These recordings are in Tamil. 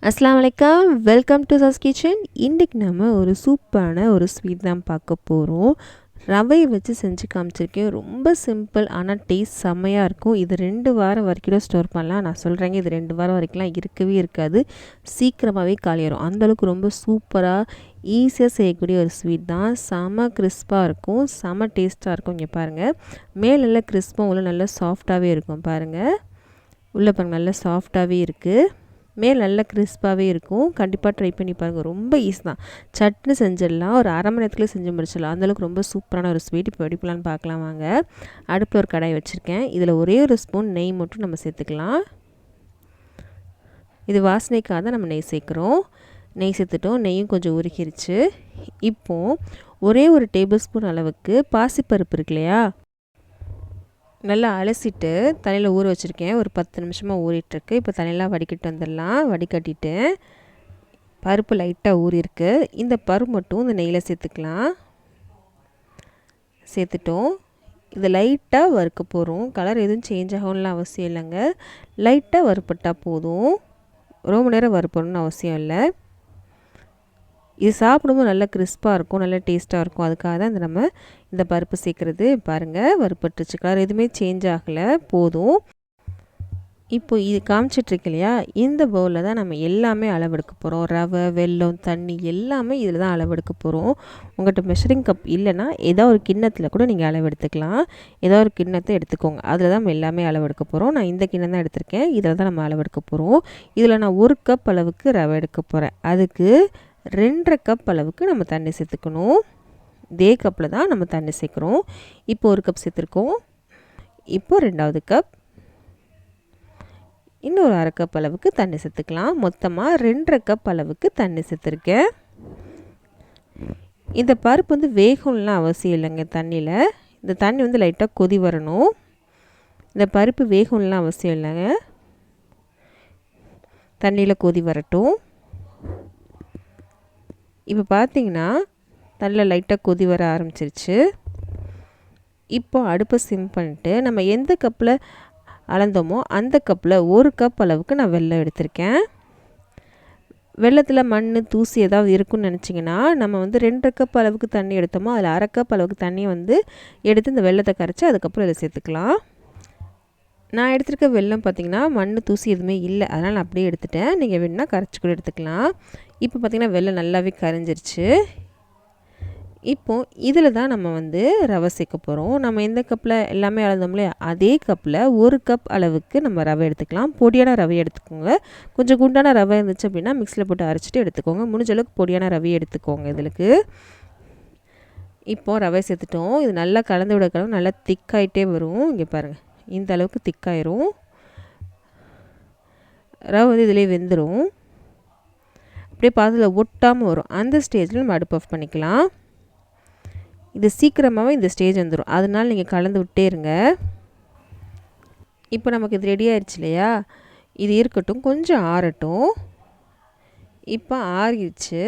அஸ்ஸலாமு அலைக்கும். Welcome to Sas kitchen. இன்றைக்கி நம்ம ஒரு சூப்பரான ஒரு ஸ்வீட் தான் பார்க்க போகிறோம். ரவையை வச்சு செஞ்சு காமிச்சிருக்கேன். ரொம்ப சிம்பிள், ஆனால் டேஸ்ட் செம்மையாக இருக்கும். இது 2 வாரம் வரைக்கும் கூட ஸ்டோர் பண்ணலாம். நான் சொல்கிறேங்க, இது 2 வாரம் வரைக்கும்லாம் இருக்கவே இருக்காது. சீக்கிரமாகவே காலியாயிரும். அந்தளவுக்கு ரொம்ப சூப்பராக ஈஸியாக செய்யக்கூடிய ஒரு ஸ்வீட் தான். செம கிறிஸ்பாக இருக்கும், செம டேஸ்ட்டாக இருக்கும். இங்கே பாருங்கள், மேலெல்லாம் கிறிஸ்பாக உள்ள நல்லா சாஃப்டாகவே இருக்கும். பாருங்கள், உள்ளே பாருங்கள், நல்லா சாஃப்டாகவே இருக்குது. மேல் நல்லா கிறிஸ்பாகவே இருக்கும். கண்டிப்பாக ட்ரை பண்ணி பாருங்கள். ரொம்ப ஈஸி தான். சட்னி செஞ்சிடலாம், ஒரு அரை மணி நேரத்துலேயே செஞ்சு முடிச்சிடலாம். அந்தளவுக்கு ரொம்ப சூப்பரான ஒரு ஸ்வீட். இப்போ எப்படி பண்ணலான்னு பார்க்கலாம் வாங்க. அடுப்பில் ஒரு கடாய் வச்சுருக்கேன். இதில் ஒரே ஒரு ஸ்பூன் நெய் மட்டும் நம்ம சேர்த்துக்கலாம். இது வாசனைக்காக தான் நம்ம நெய் சேர்க்குறோம். நெய் சேர்த்துட்டோம். நெய்யும் கொஞ்சம் உருகிருச்சு. இப்போது ஒரே ஒரு டேபிள் ஸ்பூன் அளவுக்கு பாசிப்பருப்பு இருக்கு இல்லையா, நல்லா அலசிட்டு தண்ணியில் ஊற வச்சுருக்கேன். ஒரு 10 நிமிஷமாக ஊறிட்டுருக்கு. இப்போ தண்ணியெலாம் வடிகட்டு வந்துடலாம். வடிகட்டிட்டு பருப்பு லைட்டாக ஊறிருக்கு. இந்த பருப்பு மட்டும் இந்த நெய்யில் சேர்த்துக்கலாம். சேர்த்துட்டோம். இது லைட்டாக வறுக்க போகிறோம். கலர் எதுவும் சேஞ்ச் ஆகும்லாம் அவசியம் இல்லைங்க. லைட்டாக வறுப்பட்டால் போதும். ரொம்ப நேரம் வறுப்பணும்னு அவசியம் இல்லை. இது சாப்பிடும்போது நல்லா கிறிஸ்பாக இருக்கும், நல்லா டேஸ்ட்டாக இருக்கும். அதுக்காக தான் இந்த பருப்பு சேர்க்குறது. பாருங்கள், வறுப்பட்டுச்சு. கலர் எதுவுமே சேஞ்ச் ஆகலை, போதும். இப்போ இது காமிச்சிட்ருக்கு இல்லையா, இந்த பவுலில் தான் நம்ம எல்லாமே அளவெடுக்க போகிறோம். ரவை, வெல்லம், தண்ணி எல்லாமே இதில் தான் அளவெடுக்க போகிறோம். உங்கள்கிட்ட மெஷரிங் கப் இல்லைன்னா ஏதோ ஒரு கிண்ணத்தில் கூட நீங்கள் அளவெடுத்துக்கலாம். ஏதோ ஒரு கிண்ணத்தை எடுத்துக்கோங்க. அதில் தான் நம்ம எல்லாமே அளவெடுக்க போகிறோம். நான் இந்த கிண்ணம் தான் எடுத்திருக்கேன். இதில் தான் நம்ம அளவெடுக்க போகிறோம். இதில் நான் 1 கப் அளவுக்கு ரவை எடுக்க போகிறேன். அதுக்கு 2.5 கப் அளவுக்கு நம்ம தண்ணி சேர்த்துக்கணும். இதே கப்பில் தான் நம்ம தண்ணி சேர்க்குறோம். இப்போ 1 கப் சேர்த்துருக்கோம். இப்போ 2வது கப், இன்னொரு 1/2 கப் அளவுக்கு தண்ணி சேர்த்துக்கலாம். மொத்தமாக 2.5 கப் அளவுக்கு தண்ணி சேர்த்துருக்கேன். இந்த பருப்பு வேகணும்லாம் அவசியம் இல்லைங்க தண்ணியில். இந்த தண்ணி லைட்டாக கொதி வரணும். இந்த பருப்பு வேகணும்லாம் அவசியம் இல்லைங்க. தண்ணியில் கொதி வரட்டும். இப்போ பார்த்தீங்கன்னா நல்லா லைட்டாக கொதி வர ஆரம்பிச்சிருச்சு. இப்போ அடுப்பை சிம் பண்ணிட்டு நம்ம எந்த கப்பில் அளந்தோமோ அந்த கப்பில் 1 கப் அளவுக்கு நான் வெல்லம் எடுத்திருக்கேன். வெல்லத்தில் மண், தூசி ஏதாவது இருக்குன்னு நினச்சிங்கன்னா நம்ம 2.5 கப் அளவுக்கு தண்ணி எடுத்தோமோ அதில் 1/2 கப் அளவுக்கு தண்ணியை எடுத்து இந்த வெல்லத்தை கரைச்சி அதுக்கப்புறம் இதை சேர்த்துக்கலாம். நான் எடுத்துருக்க வெல்லம் பார்த்திங்கன்னா மண், தூசி எதுவுமே இல்லை, அதனால் நான் அப்படியே எடுத்துட்டேன். நீங்கள் வேணுன்னா கரைச்சி கூட எடுத்துக்கலாம். இப்போ பார்த்திங்கன்னா வெல்லம் நல்லாவே கரைஞ்சிருச்சு. இப்போது இதில் தான் நம்ம ரவை சேர்க்க போகிறோம். நம்ம எந்த கப்பில் எல்லாமே அளந்தோம்லே அதே கப்பில் 1 கப் அளவுக்கு நம்ம ரவை எடுத்துக்கலாம். பொடியான ரவை எடுத்துக்கோங்க. கொஞ்சம் குண்டான ரவை இருந்துச்சு அப்படின்னா மிக்ஸியில் போட்டு அரைச்சிட்டு எடுத்துக்கோங்க. முடிஞ்ச அளவுக்கு பொடியான ரவையை எடுத்துக்கோங்க. இதுக்கு இப்போது ரவை சேர்த்துட்டோம். இது நல்லா கலந்து விட நல்லா திக்காயிட்டே வரும். இங்கே பாருங்கள், இந்த அளவுக்கு திக்காயிரும். ரவை இதிலே வெந்துடும். அப்படியே பாத்திரத்தில் ஒட்டாமல் வரும். அந்த ஸ்டேஜில் நம்ம அடுப்பு ஆஃப் பண்ணிக்கலாம். இது சீக்கிரமாகவே இந்த ஸ்டேஜ் வந்துடும், அதனால் நீங்கள் கலந்து விட்டே இருங்க. இப்போ நமக்கு இது ரெடி ஆயிடுச்சு இல்லையா, இது இருக்கட்டும், கொஞ்சம் ஆறட்டும். இப்போ ஆறிடுச்சு.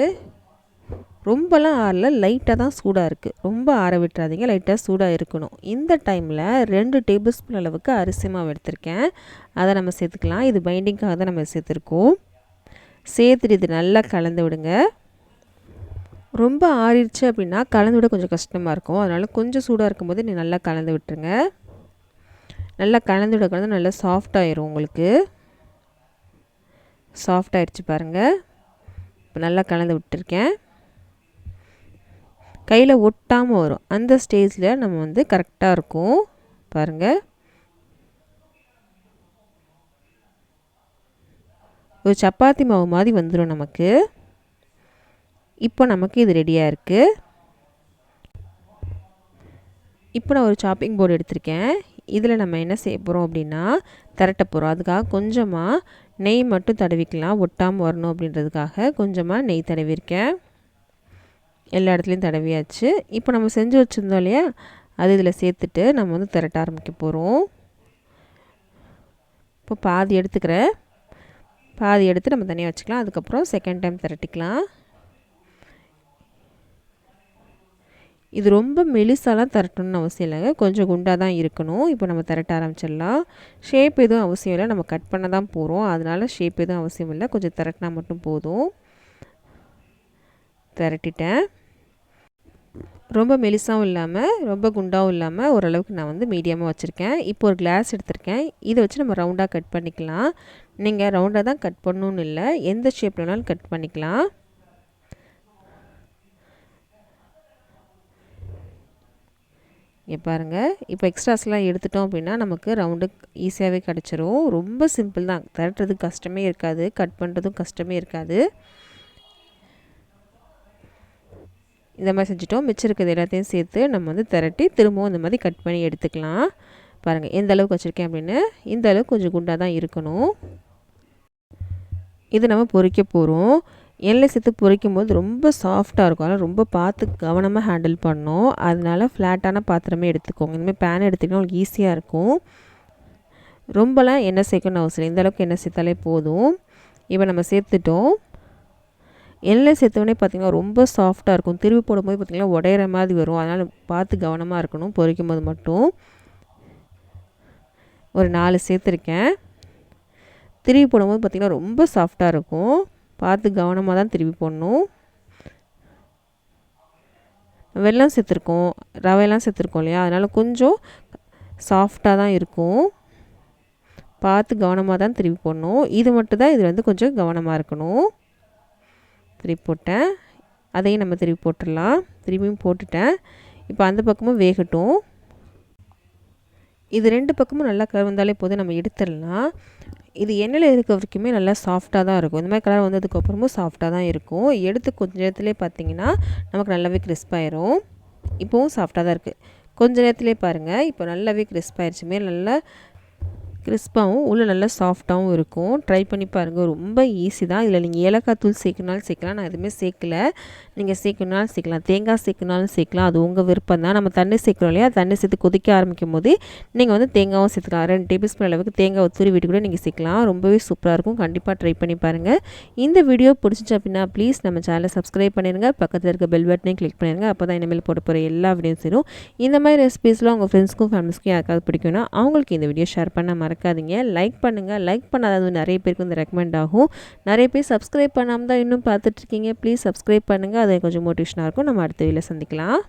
ரொம்பலாம் ஆறல, லைட்டாக தான் சூடாக இருக்குது. ரொம்ப ஆற விட்டுறாதீங்க, லைட்டாக சூடாக இருக்கணும். இந்த டைமில் 2 டேபிள் ஸ்பூன் அளவுக்கு அரிசி மாவு எடுத்திருக்கேன். அதை நம்ம சேர்த்துக்கலாம். இது பைண்டிங்காக தான் நம்ம சேர்த்துருக்கோம். சேர்த்துட்டு இது நல்லா கலந்து விடுங்க. ரொம்ப ஆறிடுச்சு அப்படின்னா கலந்து விட கொஞ்சம் கஷ்டமாக இருக்கும். அதனால் கொஞ்சம் சூடாக இருக்கும்போது நீ நல்லா கலந்து விட்டுருங்க. நல்லா கலந்து விட கலந்து நல்லா சாஃப்டாகிடும். உங்களுக்கு சாஃப்டாகிடுச்சு பாருங்கள். இப்போ நல்லா கலந்து விட்டுருக்கேன். கையில் ஒட்டாமல் வரும். அந்த ஸ்டேஜில் நம்ம கரெக்டாக இருக்கும். பாருங்கள், ஒரு சப்பாத்தி மாவு மாதிரி வந்துடும் நமக்கு. இப்போ நமக்கு இது ரெடியாக இருக்குது. இப்போ நான் ஒரு சாப்பிங் போர்டு எடுத்திருக்கேன். இதில் நம்ம என்ன செய்ய போகிறோம் அப்படின்னா திரட்ட போகிறோம். அதுக்காக கொஞ்சமாக நெய் மட்டும் தடவிக்கலாம், ஒட்டாமல் வரணும் அப்படின்றதுக்காக கொஞ்சமாக நெய் தடவிருக்கேன். எல்லா இடத்துலையும் தடவியாச்சு. இப்போ நம்ம செஞ்சு வச்சுருந்தோம் இல்லையா, அது இதில் சேர்த்துட்டு நம்ம திரட்ட ஆரம்பிக்க போகிறோம். இப்போ பாதி எடுத்துக்கிறேன். பாதி எடுத்து நம்ம தனியாக வச்சுக்கலாம். அதுக்கப்புறம் செகண்ட் டைம் திரட்டிக்கலாம். இது ரொம்ப மெலிசாலாம் திரட்டணும்னு அவசியம் இல்லைங்க, கொஞ்சம் குண்டாக தான் இருக்கணும். இப்போ நம்ம திரட்ட ஆரம்பிச்சிடலாம். ஷேப் எதுவும் அவசியம் இல்லை, நம்ம கட் பண்ண தான் போகிறோம், அதனால் ஷேப் எதுவும் அவசியம் இல்லை, கொஞ்சம் திரட்டினா மட்டும் போதும். திரட்டிட்டேன். ரொம்ப மெலிசாவும் இல்லாமல் ரொம்ப குண்டாகவும் இல்லாமல் ஓரளவுக்கு நான் வந்து மீடியமாக வச்சுருக்கேன். இப்போ ஒரு கிளாஸ் எடுத்திருக்கேன், இதை வச்சு நம்ம ரவுண்டாக கட் பண்ணிக்கலாம். நீங்கள் ரவுண்டாக தான் கட் பண்ணணுன்னு இல்லை, எந்த ஷேப்பில் வேணாலும் கட் பண்ணிக்கலாம். இங்கே பாருங்கள், இப்போ எக்ஸ்ட்ராஸ்லாம் எடுத்துட்டோம் அப்படின்னா நமக்கு ரவுண்டு ஈஸியாகவே கிடச்சிரும். ரொம்ப சிம்பிள் தான், திரட்டுறதுக்கு கஷ்டமே இருக்காது, கட் பண்ணுறதும் கஷ்டமே இருக்காது. இந்த மாதிரி செஞ்சுட்டோம். மிச்சம் இருக்கிறது எல்லாத்தையும் சேர்த்து நம்ம வந்து திரட்டி திரும்பவும் இந்த மாதிரி கட் பண்ணி எடுத்துக்கலாம். பாருங்கள் எந்த அளவுக்கு வச்சுருக்கேன் அப்படின்னு. இந்த அளவுக்கு கொஞ்சம் குண்டாக தான் இருக்கணும். இது நம்ம பொரிக்க போகிறோம். எண்ணெய் சேர்த்து பொரிக்கும் போது ரொம்ப சாஃப்டாக இருக்கும், அதனால் ரொம்ப பார்த்து கவனமாக ஹேண்டில் பண்ணணும். அதனால ஃப்ளாட்டான பாத்திரமே எடுத்துக்கோங்க. இந்தமாதிரி பேன் எடுத்துக்கிட்டோம் உங்களுக்கு ஈஸியாக இருக்கும். ரொம்பலாம் எண்ணெய் சேர்க்கணும்னு அவசியம் இல்லை, இந்த அளவுக்கு எண்ணெய் சேர்த்தாலே போதும். இப்போ நம்ம சேர்த்துட்டோம். எண்ணெய் சேர்த்தோடனே பார்த்திங்கன்னா ரொம்ப சாஃப்டாக இருக்கும், திருவி போடும்போது பார்த்திங்கன்னா உடையிற மாதிரி வரும், அதனால் பார்த்து கவனமாக இருக்கணும் பொரிக்கும் போது மட்டும். ஒரு 4 சேர்த்துருக்கேன். திருவி போடும்போது பார்த்திங்கன்னா ரொம்ப சாஃப்டாக இருக்கும், பார்த்து கவனமாக தான் திருவி போடணும். வெல்லம் சேர்த்துருக்கோம், ரவையெல்லாம் சேர்த்துருக்கோம் இல்லையா, அதனால் கொஞ்சம் சாஃப்டாக தான் இருக்கும், பார்த்து கவனமாக தான் திருவி போடணும். இது மட்டும் தான் இது வந்து கொஞ்சம் கவனமாக இருக்கணும். திருப்பி போட்டேன், அதையும் நம்ம திருப்பி போட்டுடலாம். திரும்பியும் போட்டுட்டேன். இப்போ அந்த பக்கமும் வேகட்டும். இது 2 பக்கமும் நல்லா கலர் வந்தாலே போதும், நம்ம எடுத்துடலாம். இது எண்ணெயில் இருக்க வரைக்குமே நல்லா சாஃப்டாக தான் இருக்கும். இந்த மாதிரி கலர் வந்ததுக்கப்புறமும் சாஃப்டாக தான் இருக்கும். எடுத்து கொஞ்சம் நேரத்துலேயே பார்த்திங்கன்னா நமக்கு நல்லாவே கிறிஸ்பாயிரும். இப்போவும் சாஃப்டாக தான் இருக்குது. கொஞ்சம் நேரத்துலேயே பாருங்கள், இப்போ நல்லாவே கிறிஸ்பாயிருச்சு. மேலே நல்லா கிறிஸ்பாகவும் உள்ளே நல்லா சாஃப்டாகவும் இருக்கும். ட்ரை பண்ணி பாருங்கள், ரொம்ப ஈஸி தான். இதில் நீங்கள் ஏலக்காய் தூள் சேர்க்கணுனாலும் சேர்க்கலாம், நான் எதுவுமே சேர்க்கல. நீங்கள் சேர்க்கணுனாலும் சேர்க்கலாம், தேங்காய் சேர்க்கணுனாலும் சேர்க்கலாம், அது உங்கள் விருப்பம் தான். நம்ம தண்ணி சேர்க்குறோம் இல்லையா, தண்ணி சேர்த்து கொதிக்க ஆரம்பிக்கும் போது நீங்கள் வந்து தேங்காயும் சேர்த்துக்கலாம். 2 டேபிள் ஸ்பூன் அளவுக்கு தேங்காய் துருவிட்டு கூட நீங்கள் சேர்க்கலாம். ரொம்பவே சூப்பராக இருக்கும். கண்டிப்பாக ட்ரை பண்ணி பாருங்கள். இந்த வீடியோ பிடிச்சிச்சு அப்படின்னா ப்ளீஸ் நம்ம சேனலை சப்ஸ்கிரைப் பண்ணிடுங்க, பக்கத்தில் இருக்க பெல் பட்டனையும் கிளிக் பண்ணிடுங்க. அப்போ தான் இனிமேல் போட போகிற எல்லா வீடியோவும் சேரும். இந்த மாதிரி ரெசிபீஸ்லாம் உங்கள் ஃப்ரெண்ட்ஸ்க்கும் ஃபேமிலிஸ்க்கும் யாருக்காவது பிடிக்கும்னா அவங்களுக்கு இந்த வீடியோ ஷேர் பண்ண மறக்காதீங்க. லைக் பண்ணுங்கள், லைக் பண்ணாதது நிறைய பேருக்கு வந்து ரெக்கமெண்ட் ஆகும். நிறைய பேர் சப்ஸ்கிரைப் பண்ணாமல் தான் இன்னும் பார்த்துட்ருக்கீங்க, ப்ளீஸ் சப்ஸ்கிரைப் பண்ணுங்கள், அது கொஞ்சம் மோட்டிவேஷனாக இருக்கும். நம்ம அடுத்த வீடியோவில் சந்திக்கலாம்.